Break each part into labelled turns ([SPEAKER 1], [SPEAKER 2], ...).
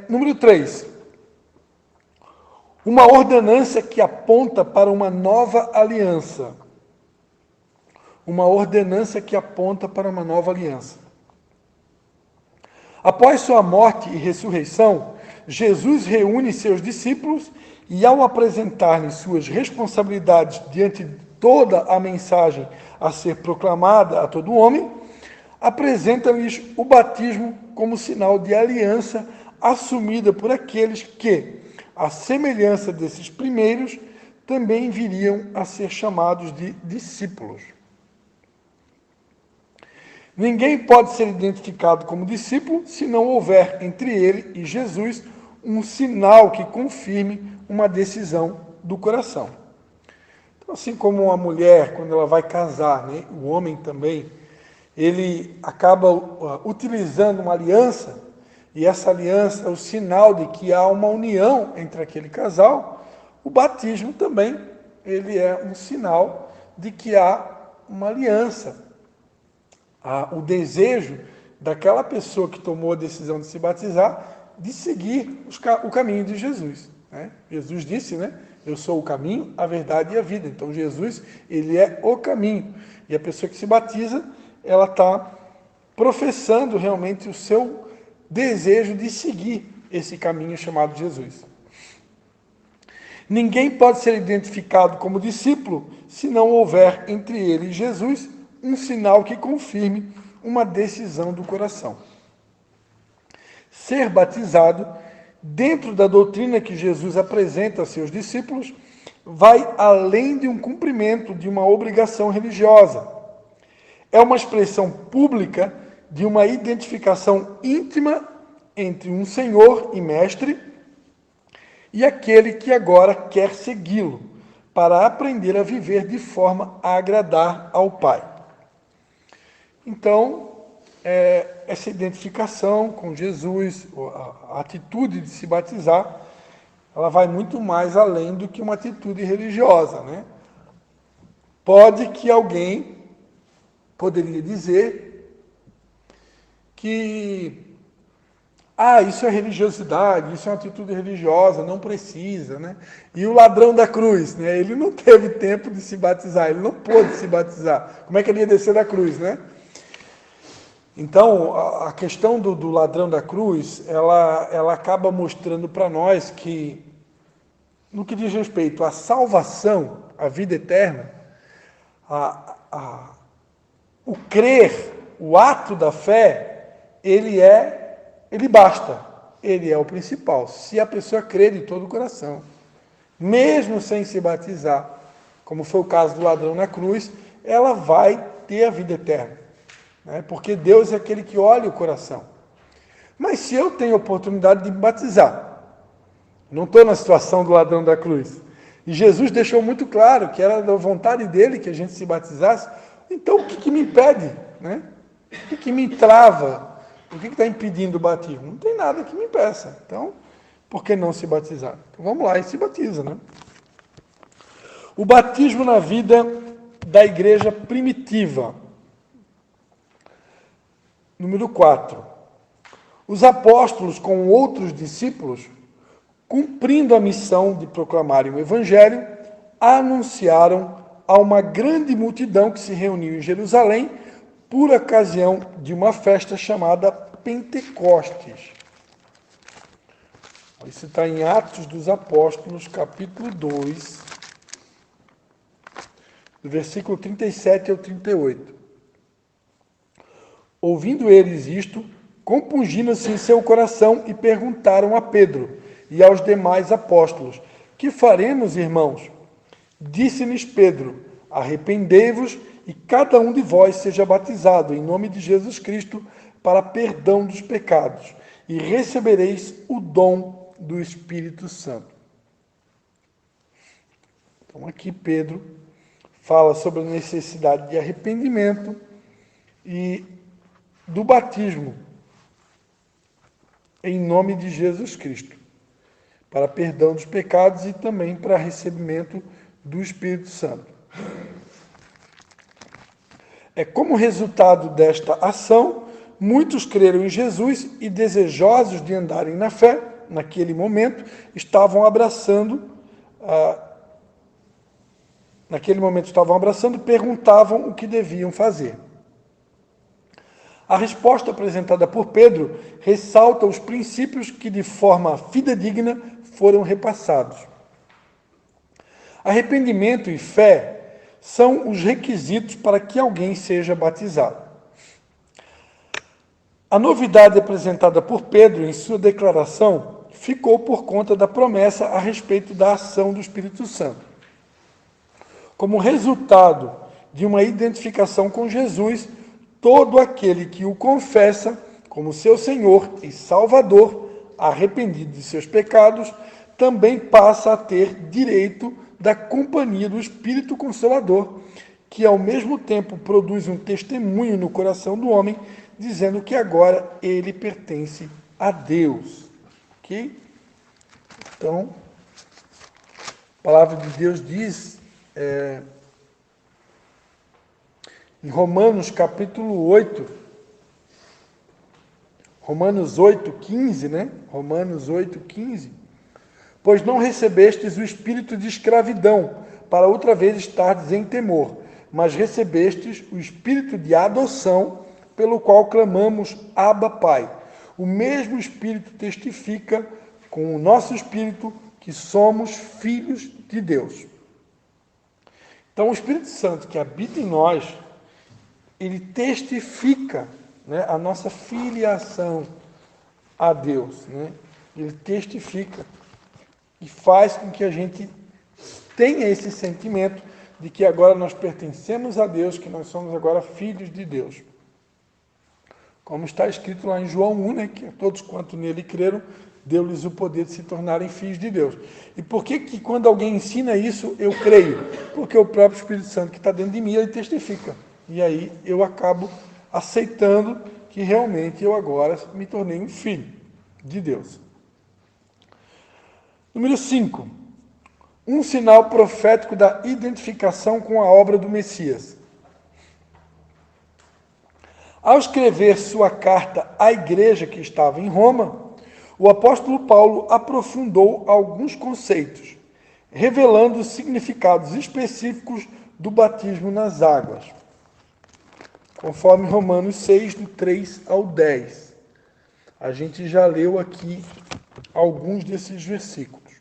[SPEAKER 1] Número 3. Uma ordenança que aponta para uma nova aliança. Uma ordenança que aponta para uma nova aliança. Após sua morte e ressurreição, Jesus reúne seus discípulos e, ao apresentar-lhes suas responsabilidades diante de toda a mensagem a ser proclamada a todo homem, apresenta-lhes o batismo como sinal de aliança assumida por aqueles que, à semelhança desses primeiros, também viriam a ser chamados de discípulos. Ninguém pode ser identificado como discípulo se não houver entre ele e Jesus um sinal que confirme uma decisão do coração. Então, assim como a mulher, quando ela vai casar, né, o homem também, ele acaba utilizando uma aliança, e essa aliança é o sinal de que há uma união entre aquele casal. O batismo também, ele é um sinal de que há uma aliança. O desejo daquela pessoa que tomou a decisão de se batizar, de seguir o caminho de Jesus. Né? Jesus disse, né? Eu sou o caminho, a verdade e a vida. Então Jesus, ele é o caminho. E a pessoa que se batiza, ela está professando realmente o seu desejo de seguir esse caminho chamado Jesus. Ninguém pode ser identificado como discípulo se não houver entre ele e Jesus um sinal que confirme uma decisão do coração. Ser batizado, dentro da doutrina que Jesus apresenta a seus discípulos, vai além de um cumprimento de uma obrigação religiosa. É uma expressão pública de uma identificação íntima entre um Senhor e Mestre e aquele que agora quer segui-lo, para aprender a viver de forma a agradar ao Pai. Então, essa identificação com Jesus, a atitude de se batizar, ela vai muito mais além do que uma atitude religiosa, né? Pode que alguém poderia dizer que isso é religiosidade, isso é uma atitude religiosa, não precisa, né? E o ladrão da cruz, né? Ele não teve tempo de se batizar, ele não pôde se batizar. Como é que ele ia descer da cruz, né? Então, a questão do ladrão da cruz, ela acaba mostrando para nós que, no que diz respeito à salvação, à vida eterna, o crer, o ato da fé, ele basta, ele é o principal. Se a pessoa crer de todo o coração, mesmo sem se batizar, como foi o caso do ladrão na cruz, ela vai ter a vida eterna. Porque Deus é aquele que olha o coração. Mas se eu tenho a oportunidade de me batizar, não estou na situação do ladrão da cruz, e Jesus deixou muito claro que era da vontade dele que a gente se batizasse, então o que me impede? Né? O que me trava? O que está impedindo o batismo? Não tem nada que me impeça. Então, por que não se batizar? Então vamos lá e se batiza. Né? O batismo na vida da igreja primitiva. Número 4. Os apóstolos, com outros discípulos, cumprindo a missão de proclamarem o Evangelho, anunciaram a uma grande multidão que se reuniu em Jerusalém por ocasião de uma festa chamada Pentecostes. Isso está em Atos dos Apóstolos, capítulo 2, do versículo 37 ao 38. Ouvindo eles isto, compungiram-se em seu coração e perguntaram a Pedro e aos demais apóstolos: que faremos, irmãos? Disse-lhes Pedro: arrependei-vos e cada um de vós seja batizado em nome de Jesus Cristo para perdão dos pecados, e recebereis o dom do Espírito Santo. Então aqui Pedro fala sobre a necessidade de arrependimento e do batismo em nome de Jesus Cristo, para perdão dos pecados e também para recebimento do Espírito Santo. Como resultado desta ação, muitos creram em Jesus e, desejosos de andarem na fé, naquele momento, estavam abraçando, perguntavam o que deviam fazer. A resposta apresentada por Pedro ressalta os princípios que, de forma fidedigna, foram repassados. Arrependimento e fé são os requisitos para que alguém seja batizado. A novidade apresentada por Pedro em sua declaração ficou por conta da promessa a respeito da ação do Espírito Santo. Como resultado de uma identificação com Jesus, todo aquele que o confessa como seu Senhor e Salvador, arrependido de seus pecados, também passa a ter direito da companhia do Espírito Consolador, que ao mesmo tempo produz um testemunho no coração do homem, dizendo que agora ele pertence a Deus. Ok? Então, a palavra de Deus diz em Romanos capítulo 8, Romanos 8:15, né? Romanos 8:15. Pois não recebestes o espírito de escravidão, para outra vez estardes em temor, mas recebestes o espírito de adoção, pelo qual clamamos, Abba, Pai. O mesmo Espírito testifica com o nosso espírito que somos filhos de Deus. Então, o Espírito Santo que habita em nós, ele testifica, né, a nossa filiação a Deus, né? Ele testifica e faz com que a gente tenha esse sentimento de que agora nós pertencemos a Deus, que nós somos agora filhos de Deus. Como está escrito lá em João 1, né, que todos quanto nele creram, deu-lhes o poder de se tornarem filhos de Deus. E por que quando alguém ensina isso, eu creio? Porque o próprio Espírito Santo que está dentro de mim, ele testifica. E aí eu acabo aceitando que realmente eu agora me tornei um filho de Deus. Número 5. Um sinal profético da identificação com a obra do Messias. Ao escrever sua carta à igreja que estava em Roma, o apóstolo Paulo aprofundou alguns conceitos, revelando significados específicos do batismo nas águas, conforme Romanos 6, do 3 ao 10. A gente já leu aqui alguns desses versículos.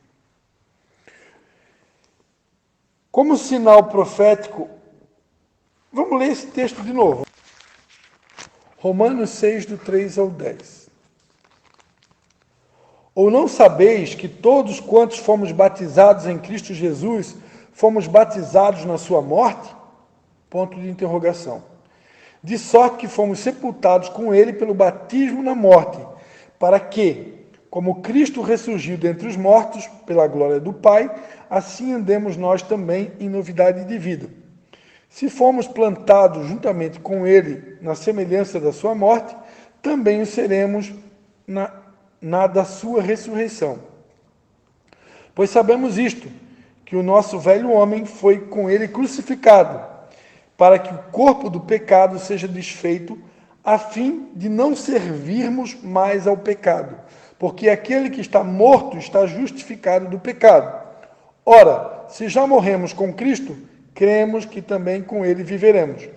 [SPEAKER 1] Como sinal profético, vamos ler esse texto de novo. Romanos 6, do 3 ao 10. Ou não sabeis que todos quantos fomos batizados em Cristo Jesus, fomos batizados na sua morte? Ponto de interrogação. De sorte que fomos sepultados com ele pelo batismo na morte, para que, como Cristo ressurgiu dentre os mortos, pela glória do Pai, assim andemos nós também em novidade de vida. Se fomos plantados juntamente com ele na semelhança da sua morte, também o seremos na da sua ressurreição. Pois sabemos isto, que o nosso velho homem foi com ele crucificado, para que o corpo do pecado seja desfeito, a fim de não servirmos mais ao pecado, porque aquele que está morto está justificado do pecado. Ora, se já morremos com Cristo, cremos que também com ele viveremos.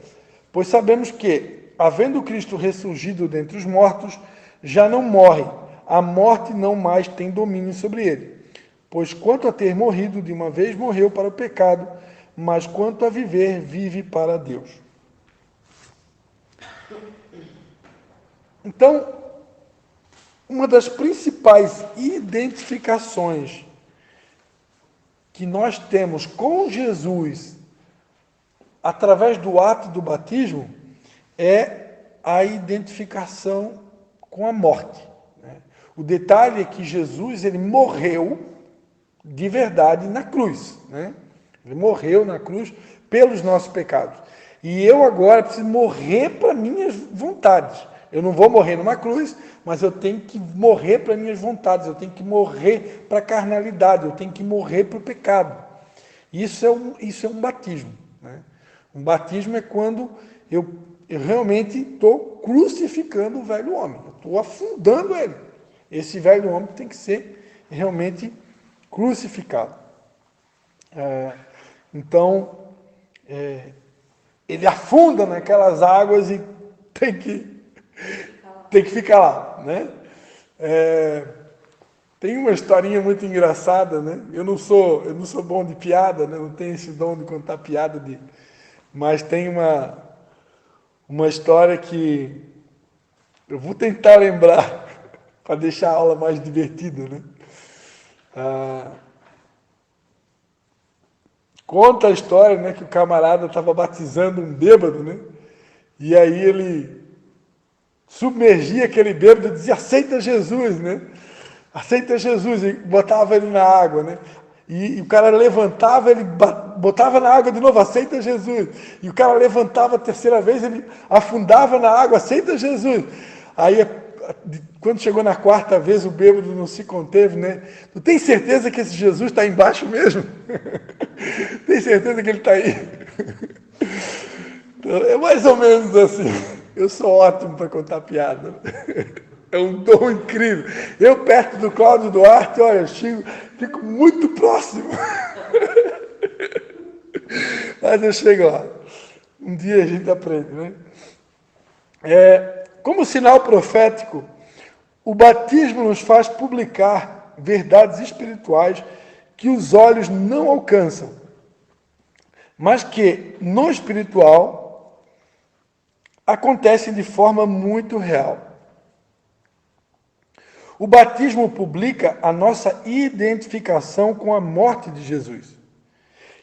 [SPEAKER 1] Pois sabemos que, havendo Cristo ressurgido dentre os mortos, já não morre, a morte não mais tem domínio sobre ele. Pois quanto a ter morrido, de uma vez morreu para o pecado, mas quanto a viver, vive para Deus. Então, uma das principais identificações que nós temos com Jesus através do ato do batismo é a identificação com a morte. O detalhe é que Jesus, ele morreu de verdade na cruz, né? Ele morreu na cruz pelos nossos pecados. E eu agora preciso morrer para minhas vontades. Eu não vou morrer numa cruz, mas eu tenho que morrer para minhas vontades, eu tenho que morrer para a carnalidade, eu tenho que morrer para o pecado. Isso é um batismo, né? Um batismo é quando eu eu realmente estou crucificando o velho homem, eu estou afundando ele. Esse velho homem tem que ser realmente crucificado. Então, ele afunda naquelas águas e tem que ficar lá, né? Tem uma historinha muito engraçada, né? Eu não sou bom de piada, né? Não tenho esse dom de contar piada, mas tem uma história que eu vou tentar lembrar para deixar a aula mais divertida, né? Conta a história, né, que o camarada estava batizando um bêbado, né? E aí ele submergia aquele bêbado e dizia, aceita Jesus, né? Aceita Jesus, e botava ele na água, né? E o cara levantava, ele botava na água de novo, aceita Jesus. E o cara levantava a terceira vez, ele afundava na água, aceita Jesus. Aí, quando chegou na quarta vez, o bêbado não se conteve, né? Tu tem certeza que esse Jesus está embaixo mesmo? Tem certeza que ele está aí? Então, é mais ou menos assim. Eu sou ótimo para contar piada. É um dom incrível. Eu, perto do Cláudio Duarte, olha, fico muito próximo. Mas eu chego lá. Um dia a gente aprende, né? Como sinal profético, o batismo nos faz publicar verdades espirituais que os olhos não alcançam, mas que, no espiritual, acontecem de forma muito real. O batismo publica a nossa identificação com a morte de Jesus,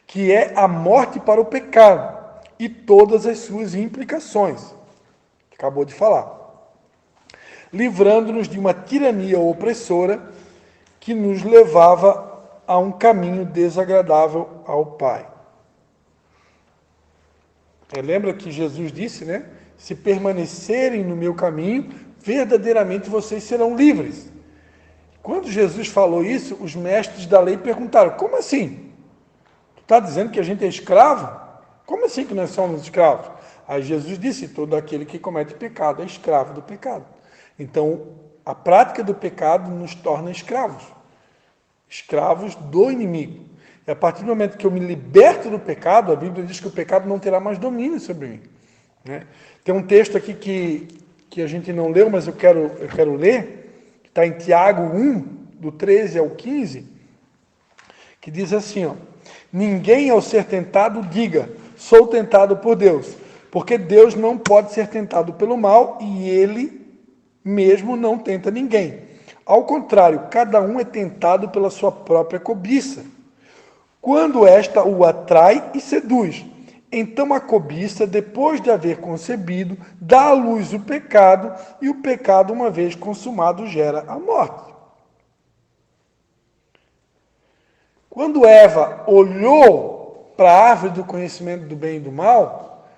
[SPEAKER 1] que é a morte para o pecado e todas as suas implicações, que acabou de falar, livrando-nos de uma tirania opressora que nos levava a um caminho desagradável ao Pai. Lembra que Jesus disse, né? Se permanecerem no meu caminho, verdadeiramente vocês serão livres. Quando Jesus falou isso, os mestres da lei perguntaram, como assim? Tu está dizendo que a gente é escravo? Como assim que nós somos escravos? Aí Jesus disse, todo aquele que comete pecado é escravo do pecado. Então, a prática do pecado nos torna escravos. Escravos do inimigo. E a partir do momento que eu me liberto do pecado, a Bíblia diz que o pecado não terá mais domínio sobre mim. Né? Tem um texto aqui que a gente não leu, mas eu quero ler, que está em Tiago 1, do 13 ao 15, que diz assim, ó, ninguém ao ser tentado diga, sou tentado por Deus, porque Deus não pode ser tentado pelo mal e ele mesmo não tenta ninguém. Ao contrário, cada um é tentado pela sua própria cobiça. Quando esta o atrai e seduz, então a cobiça, depois de haver concebido, dá à luz o pecado, e o pecado, uma vez consumado, gera a morte. Quando Eva olhou para a árvore do conhecimento do bem e do mal,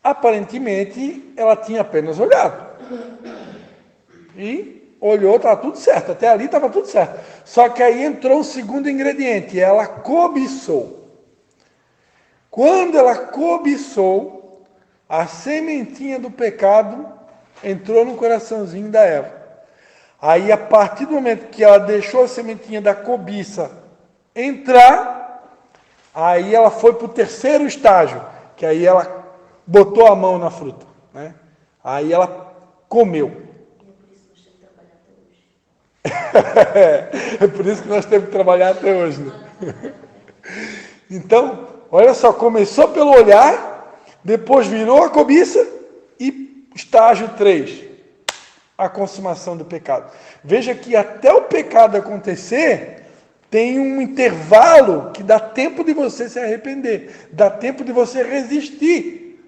[SPEAKER 1] aparentemente ela tinha apenas olhado. E olhou, estava tudo certo, até ali estava tudo certo. Só que aí entrou o segundo ingrediente, ela cobiçou. Quando ela cobiçou, a sementinha do pecado entrou no coraçãozinho da Eva. Aí, a partir do momento que ela deixou a sementinha da cobiça entrar, aí ela foi para o terceiro estágio, que aí ela botou a mão na fruta, né? Aí ela comeu. É por isso que nós temos que trabalhar até hoje, né? Então, olha só, começou pelo olhar, depois virou a cobiça e estágio 3, a consumação do pecado. Veja que até o pecado acontecer, tem um intervalo que dá tempo de você se arrepender, dá tempo de você resistir.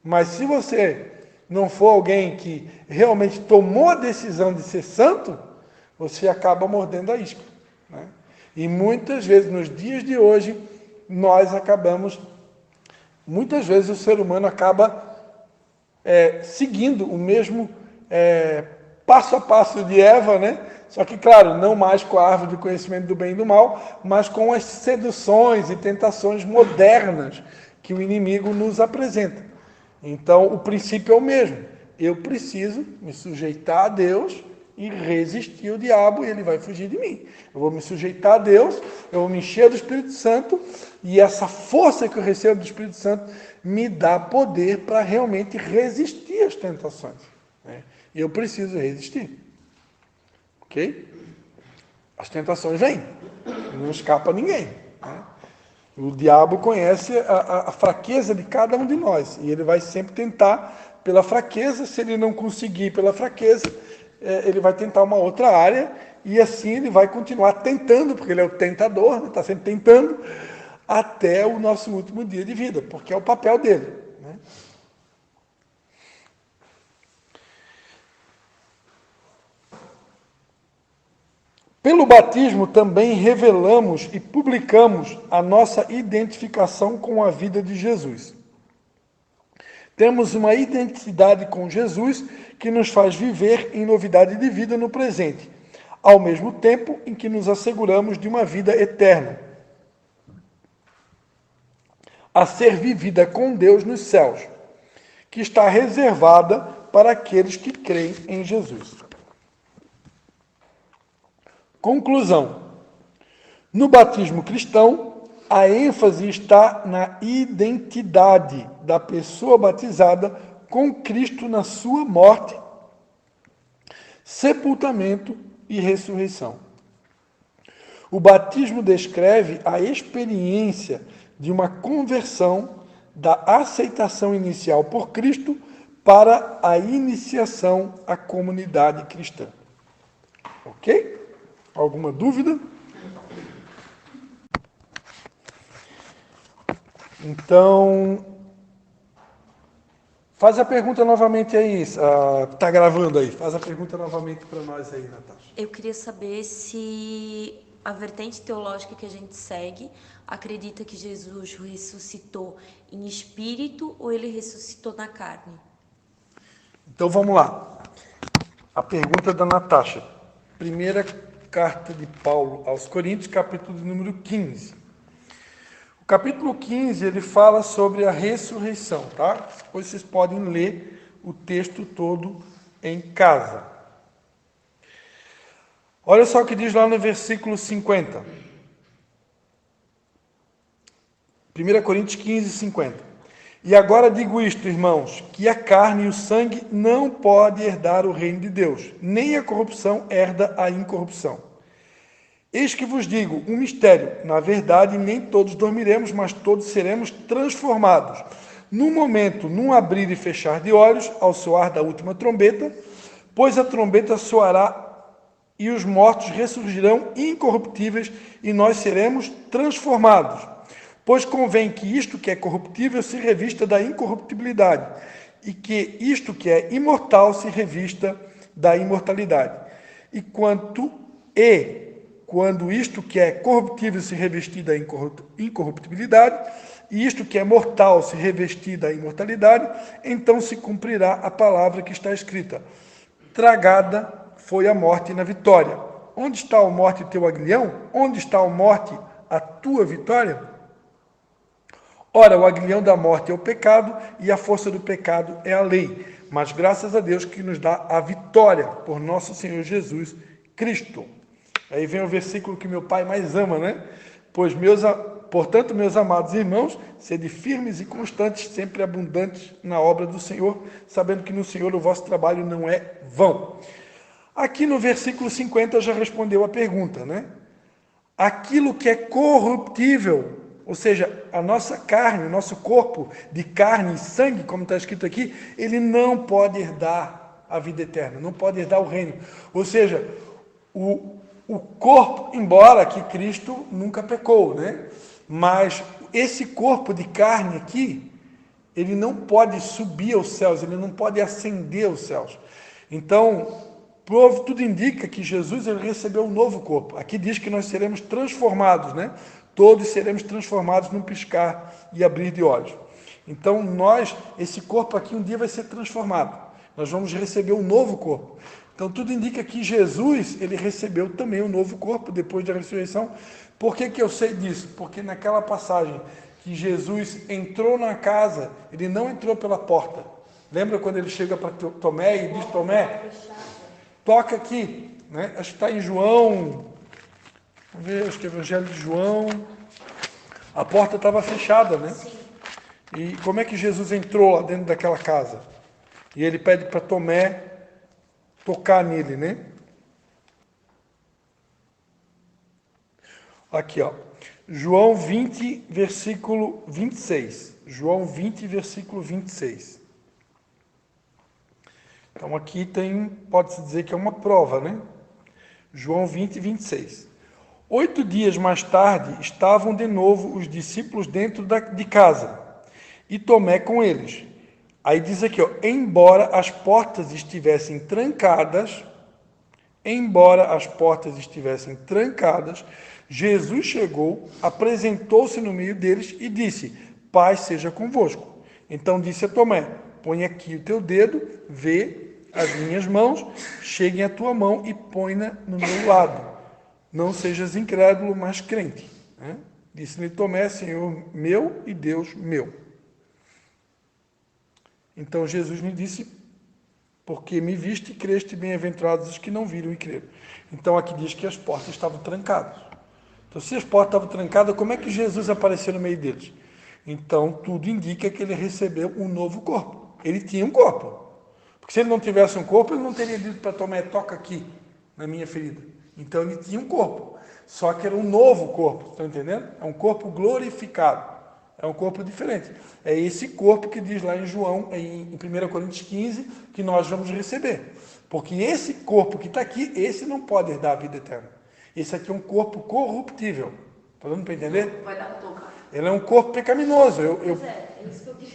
[SPEAKER 1] Mas se você não for alguém que realmente tomou a decisão de ser santo, você acaba mordendo a isca. Né? E muitas vezes, nos dias de hoje, muitas vezes o ser humano acaba seguindo o mesmo passo a passo de Eva, né? Só que, claro, não mais com a árvore do conhecimento do bem e do mal, mas com as seduções e tentações modernas que o inimigo nos apresenta. Então, o princípio é o mesmo. Eu preciso me sujeitar a Deus e resistir ao diabo, e ele vai fugir de mim. Eu vou me sujeitar a Deus, eu vou me encher do Espírito Santo, e essa força que eu recebo do Espírito Santo me dá poder para realmente resistir às tentações. Né? E eu preciso resistir. Ok? As tentações vêm. Não escapa ninguém. Né? O diabo conhece a fraqueza de cada um de nós. E ele vai sempre tentar pela fraqueza. Se ele não conseguir pela fraqueza, ele vai tentar uma outra área. E assim ele vai continuar tentando, porque ele é o tentador, está sempre tentando, até o nosso último dia de vida, porque é o papel dele. Né? Pelo batismo também revelamos e publicamos a nossa identificação com a vida de Jesus. Temos uma identidade com Jesus que nos faz viver em novidade de vida no presente, ao mesmo tempo em que nos asseguramos de uma vida eterna, a ser vivida com Deus nos céus, que está reservada para aqueles que creem em Jesus. Conclusão. No batismo cristão, a ênfase está na identidade da pessoa batizada com Cristo na sua morte, sepultamento e ressurreição. O batismo descreve a experiência de uma conversão da aceitação inicial por Cristo para a iniciação à comunidade cristã. Ok? Alguma dúvida? Então, faz a pergunta novamente aí, está gravando aí, faz a pergunta novamente para nós aí, Natasha.
[SPEAKER 2] Eu queria saber se a vertente teológica que a gente segue acredita que Jesus ressuscitou em espírito ou ele ressuscitou na carne?
[SPEAKER 1] Então vamos lá. A pergunta da Natasha. Primeira carta de Paulo aos Coríntios, capítulo número 15. O capítulo 15, ele fala sobre a ressurreição, tá? Depois vocês podem ler o texto todo em casa. Olha só o que diz lá no versículo 50. 1 Coríntios 15, 50. E agora digo isto, irmãos, que a carne e o sangue não podem herdar o reino de Deus, nem a corrupção herda a incorrupção. Eis que vos digo um mistério, na verdade nem todos dormiremos, mas todos seremos transformados. Num momento, num abrir e fechar de olhos, ao soar da última trombeta, pois a trombeta soará e os mortos ressurgirão incorruptíveis e nós seremos transformados. Pois convém que isto que é corruptível se revista da incorruptibilidade e que isto que é imortal se revista da imortalidade. E quando isto que é corruptível se revestir da incorruptibilidade e isto que é mortal se revestir da imortalidade, então se cumprirá a palavra que está escrita: tragada foi a morte na vitória. Onde está a morte teu aguilhão? Onde está a morte a tua vitória? Ora, o aguilhão da morte é o pecado e a força do pecado é a lei. Mas graças a Deus que nos dá a vitória por nosso Senhor Jesus Cristo. Aí vem o versículo que meu pai mais ama, né? Portanto, meus amados irmãos, sede firmes e constantes, sempre abundantes na obra do Senhor, sabendo que no Senhor o vosso trabalho não é vão. Aqui no versículo 50 já respondeu a pergunta, né? Aquilo que é corruptível, ou seja, a nossa carne, o nosso corpo de carne e sangue, como está escrito aqui, ele não pode herdar a vida eterna, não pode herdar o reino. Ou seja, o corpo, embora que Cristo nunca pecou, né? Mas esse corpo de carne aqui, ele não pode subir aos céus, ele não pode ascender aos céus. Então, tudo indica que Jesus ele recebeu um novo corpo. Aqui diz que nós seremos transformados, né? Todos seremos transformados num piscar e abrir de olhos. Então, esse corpo aqui um dia vai ser transformado. Nós vamos receber um novo corpo. Então, tudo indica que Jesus, ele recebeu também um novo corpo depois da ressurreição. Por que eu sei disso? Porque naquela passagem que Jesus entrou na casa, ele não entrou pela porta. Lembra quando ele chega para Tomé e diz, Tomé, toca aqui, né? Acho que está em João, vamos ver, acho que é o Evangelho de João, a porta estava fechada, né?
[SPEAKER 2] Sim.
[SPEAKER 1] E como é que Jesus entrou lá dentro daquela casa? E ele pede para Tomé tocar nele, né? Aqui, ó. João 20, versículo 26. João 20, versículo 26. Então aqui tem, pode-se dizer que é uma prova, né? João 20, 26. 8 dias mais tarde, estavam de novo os discípulos dentro de casa, e Tomé com eles. Aí diz aqui, ó, embora as portas estivessem trancadas, Jesus chegou, apresentou-se no meio deles e disse, paz seja convosco. Então disse a Tomé, põe aqui o teu dedo, vê as minhas mãos, chegue a tua mão e põe-na no meu lado. Não sejas incrédulo, mas crente. Né? Disse-lhe Tomé, Senhor meu e Deus meu. Então Jesus me disse, porque me viste e creste, bem-aventurados os que não viram e creram. Então aqui diz que as portas estavam trancadas. Então se as portas estavam trancadas, como é que Jesus apareceu no meio deles? Então tudo indica que ele recebeu um novo corpo. Ele tinha um corpo. Porque se ele não tivesse um corpo, ele não teria dito para Tomé, toca aqui, na minha ferida. Então ele tinha um corpo. Só que era um novo corpo, estão entendendo? É um corpo glorificado. É um corpo diferente. É esse corpo que diz lá em João, em 1 Coríntios 15, que nós vamos receber. Porque esse corpo que está aqui, esse não pode herdar a vida eterna. Esse aqui é um corpo corruptível. Está dando para entender?
[SPEAKER 2] Não vai dar para tocar.
[SPEAKER 1] Ele é um corpo pecaminoso.
[SPEAKER 2] É isso que eu quis.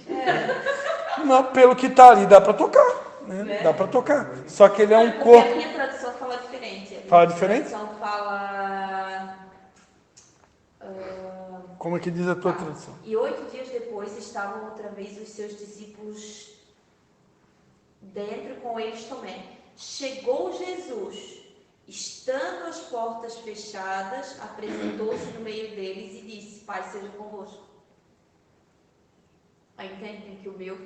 [SPEAKER 1] Não, pelo que está ali, dá para tocar. Né? Dá para tocar. Só que ele é um
[SPEAKER 2] Porque
[SPEAKER 1] corpo...
[SPEAKER 2] a minha tradução fala diferente.
[SPEAKER 1] Fala diferente?
[SPEAKER 2] A minha tradução fala...
[SPEAKER 1] Como é que diz a tua tradução?
[SPEAKER 2] E 8 dias depois estavam outra vez os seus discípulos dentro, com eles Tomé. Chegou Jesus, estando as portas fechadas, apresentou-se no meio deles e disse, Pai seja convosco. Aí entendem que o meu,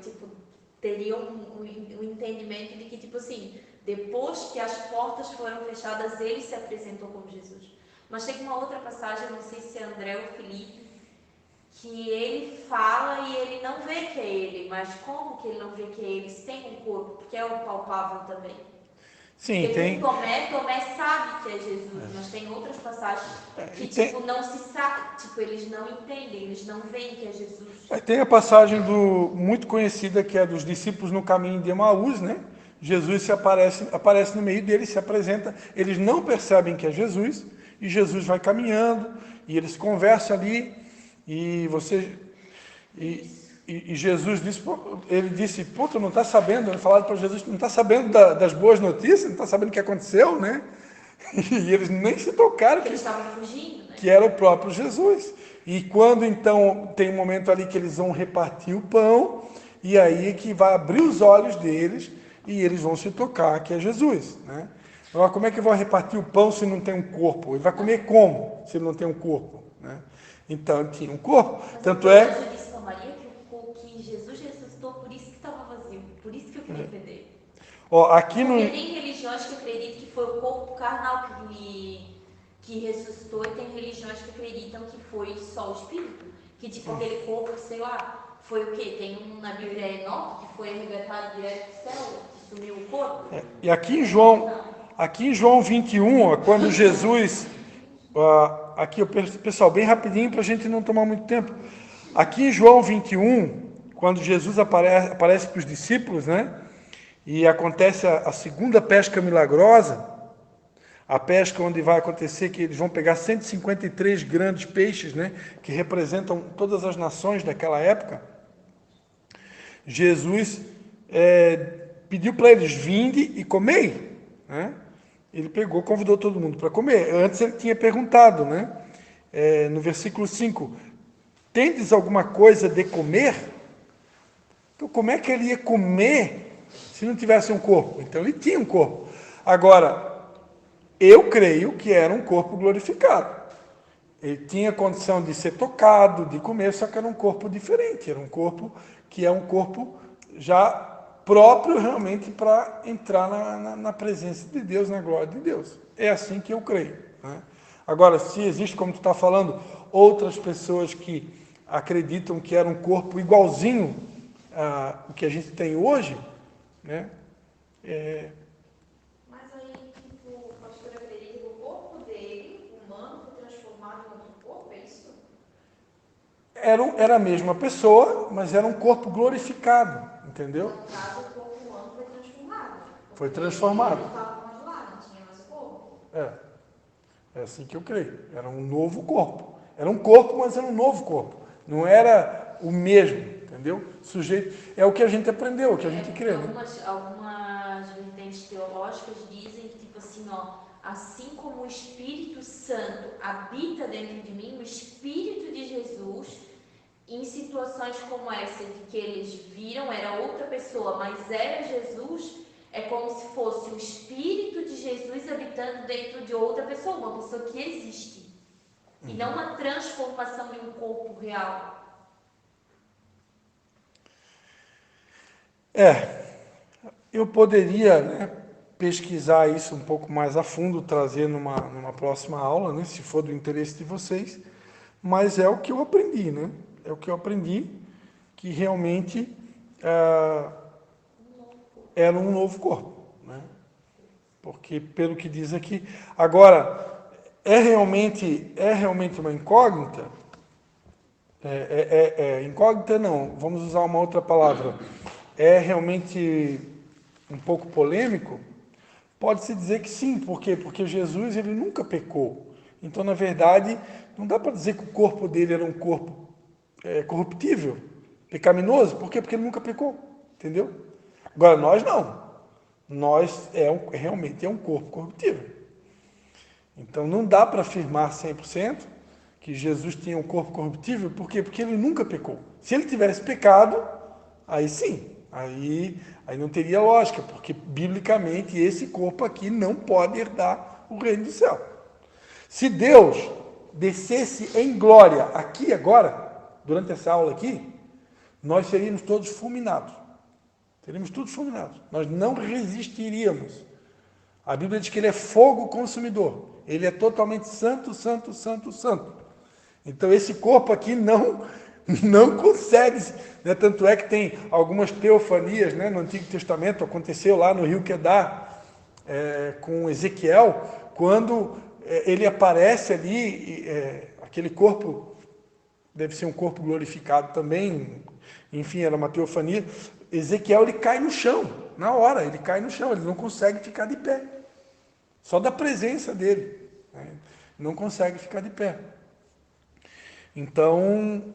[SPEAKER 2] teria um entendimento de que, depois que as portas foram fechadas, ele se apresentou como Jesus. Mas tem uma outra passagem, não sei se é André ou Felipe, que ele fala e ele não vê que é ele. Mas como que ele não vê que é ele? Se tem um corpo, porque é o palpável também.
[SPEAKER 1] Sim,
[SPEAKER 2] porque
[SPEAKER 1] tem...
[SPEAKER 2] Tomé sabe que é Jesus, mas tem outras passagens que, não se sabe, eles não entendem, eles não veem que é Jesus.
[SPEAKER 1] Tem a passagem muito conhecida, que é dos discípulos no caminho de Emaús, né? Jesus aparece no meio deles, se apresenta, eles não percebem que é Jesus, e Jesus vai caminhando, e eles conversam ali, e Jesus disse, ele disse, pô, tu não está sabendo, ele falou para Jesus, tu não está sabendo das boas notícias, não está sabendo o que aconteceu, né? E eles nem se tocaram
[SPEAKER 2] eles estavam fugindo, né?
[SPEAKER 1] Que era o próprio Jesus. E quando então tem um momento ali que eles vão repartir o pão, e aí que vai abrir os olhos deles, e eles vão se tocar que é Jesus, né? Agora, como é que vão repartir o pão se não tem um corpo? Ele vai comer como se não tem um corpo, né? Então, tinha um corpo.
[SPEAKER 2] Mas
[SPEAKER 1] tanto é...
[SPEAKER 2] Eu disse para Maria que Jesus ressuscitou, por isso que estava vazio, por isso que eu queria ver dele.
[SPEAKER 1] Aqui
[SPEAKER 2] Porque tem religiões que acreditam que foi o corpo carnal que ressuscitou, e tem religiões que acreditam que foi só o espírito. Que aquele corpo, sei lá, foi o quê? Tem um na Bíblia Enoque que foi arrebatado direto do céu, que sumiu o corpo.
[SPEAKER 1] E aqui em João 21, quando Jesus... aqui, pessoal, bem rapidinho para a gente não tomar muito tempo. Aqui em João 21, quando Jesus aparece para os discípulos, né? E acontece a segunda pesca milagrosa, a pesca onde vai acontecer que eles vão pegar 153 grandes peixes, né? Que representam todas as nações daquela época. Jesus pediu para eles, vinde e comei, né? Ele pegou, convidou todo mundo para comer. Antes ele tinha perguntado, né? No versículo 5, tendes alguma coisa de comer? Então, como é que ele ia comer se não tivesse um corpo? Então, ele tinha um corpo. Agora, eu creio que era um corpo glorificado. Ele tinha condição de ser tocado, de comer, só que era um corpo diferente. Era um corpo que é um corpo já próprio realmente para entrar na presença de Deus, na glória de Deus. É assim que eu creio, né? Agora, se existe, como tu está falando, outras pessoas que acreditam que era um corpo igualzinho ao que a gente tem hoje, né?
[SPEAKER 2] Mas aí, tipo, a pastora acredita que o corpo dele, humano, foi transformado em outro corpo, é isso?
[SPEAKER 1] Era a mesma pessoa, mas era um corpo glorificado, entendeu?
[SPEAKER 2] No caso, o corpo humano foi transformado.
[SPEAKER 1] Foi transformado.
[SPEAKER 2] Ele estava congelado, não tinha mais o corpo.
[SPEAKER 1] É assim que eu creio. Era um novo corpo. Era um corpo, mas era um novo corpo. Não era o mesmo, entendeu? Sujeito. É o que a gente aprendeu, o que a gente crê, né?
[SPEAKER 2] Algumas vertentes teológicas dizem que, tipo assim, ó, assim como o Espírito Santo habita dentro de mim, o Espírito de Jesus, em situações como essa, de que eles viram, era outra pessoa, mas era Jesus, é como se fosse o Espírito de Jesus habitando dentro de outra pessoa, uma pessoa que existe. E não uma transformação de um corpo real.
[SPEAKER 1] Eu poderia, né, pesquisar isso um pouco mais a fundo, trazer numa próxima aula, né, se for do interesse de vocês, mas é o que eu aprendi, né? É o que eu aprendi, que realmente era um novo corpo, né? Porque, pelo que diz aqui... Agora, é realmente uma incógnita? Incógnita não, vamos usar uma outra palavra. É realmente um pouco polêmico? Pode-se dizer que sim, por quê? Porque Jesus ele nunca pecou. Então, na verdade, não dá para dizer que o corpo dele era um corpo corruptível, pecaminoso. Por quê? Porque ele nunca pecou, entendeu? Agora, nós não. Nós realmente é um corpo corruptível. Então, não dá para afirmar 100% que Jesus tinha um corpo corruptível. Por quê? Porque ele nunca pecou. Se ele tivesse pecado, aí sim. Aí não teria lógica, porque biblicamente esse corpo aqui não pode herdar o reino do céu. Se Deus descesse em glória aqui agora, durante essa aula aqui, nós seríamos todos fulminados. Seríamos todos fulminados. Nós não resistiríamos. A Bíblia diz que ele é fogo consumidor. Ele é totalmente santo, santo, santo, santo. Então esse corpo aqui não consegue, né? Tanto é que tem algumas teofanias, né, no Antigo Testamento. Aconteceu lá no rio Quedar, com Ezequiel, quando ele aparece ali, aquele corpo deve ser um corpo glorificado também, enfim, era uma teofania. Ezequiel ele cai no chão, na hora, ele cai no chão, ele não consegue ficar de pé, só da presença dele, né? Não consegue ficar de pé. Então,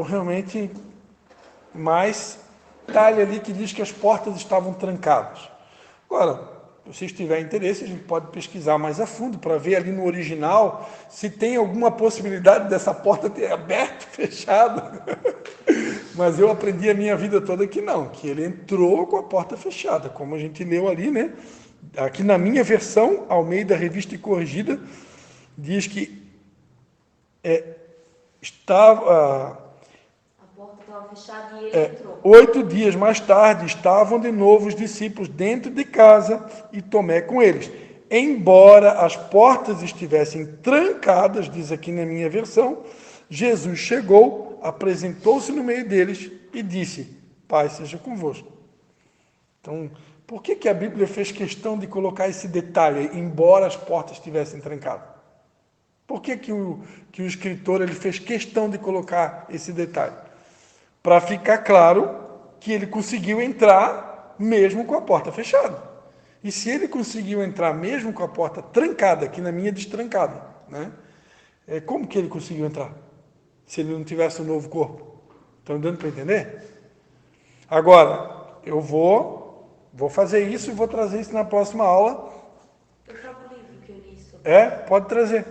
[SPEAKER 1] realmente, mais talha ali que diz que as portas estavam trancadas. Agora, se vocês tiverem interesse, a gente pode pesquisar mais a fundo para ver ali no original se tem alguma possibilidade dessa porta ter aberto, fechado. Mas eu aprendi a minha vida toda que não, que ele entrou com a porta fechada, como a gente leu ali, né? Aqui na minha versão, Almeida Revista e Corrigida, diz que estava...
[SPEAKER 2] A porta estava fechada e ele entrou.
[SPEAKER 1] 8 dias mais tarde, estavam de novo os discípulos dentro de casa e Tomé com eles. Embora as portas estivessem trancadas, diz aqui na minha versão, Jesus chegou, apresentou-se no meio deles e disse: Pai seja convosco. Então, por que a Bíblia fez questão de colocar esse detalhe, embora as portas estivessem trancadas? Por que o escritor ele fez questão de colocar esse detalhe? Para ficar claro que ele conseguiu entrar mesmo com a porta fechada. E se ele conseguiu entrar mesmo com a porta trancada, aqui na minha destrancada, né? Como que ele conseguiu entrar? Se ele não tivesse um novo corpo? Estão dando para entender? Agora, eu vou fazer isso e vou trazer isso na próxima aula.
[SPEAKER 2] Eu trago o livro que eu li sobre.
[SPEAKER 1] Pode trazer.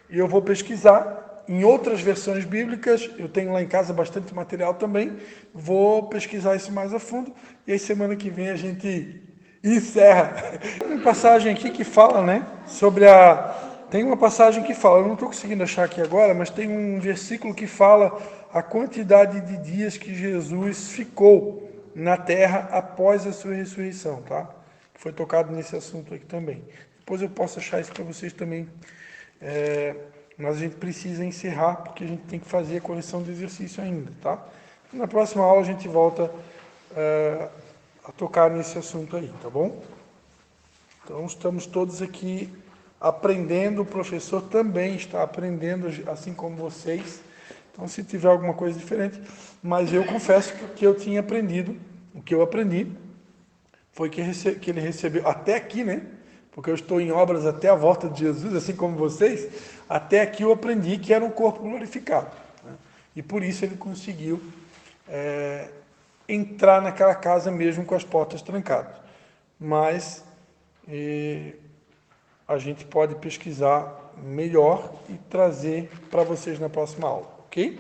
[SPEAKER 1] E eu vou pesquisar em outras versões bíblicas. Eu tenho lá em casa bastante material também. Vou pesquisar isso mais a fundo. E aí semana que vem a gente encerra. Tem uma passagem aqui que fala, né, sobre a... Tem uma passagem que fala, eu não estou conseguindo achar aqui agora, mas tem um versículo que fala a quantidade de dias que Jesus ficou na terra após a sua ressurreição, tá? Foi tocado nesse assunto aqui também. Depois eu posso achar isso para vocês também. Mas a gente precisa encerrar, porque a gente tem que fazer a correção do exercício ainda, tá? Na próxima aula a gente volta a tocar nesse assunto aí, tá bom? Então estamos todos aqui aprendendo, o professor também está aprendendo, assim como vocês. Então se tiver alguma coisa diferente, mas eu confesso que eu tinha aprendido, o que eu aprendi foi que ele recebeu, até aqui, né? Porque eu estou em obras até a volta de Jesus, assim como vocês, até aqui eu aprendi que era um corpo glorificado, né? E por isso ele conseguiu entrar naquela casa mesmo com as portas trancadas. Mas a gente pode pesquisar melhor e trazer para vocês na próxima aula, ok?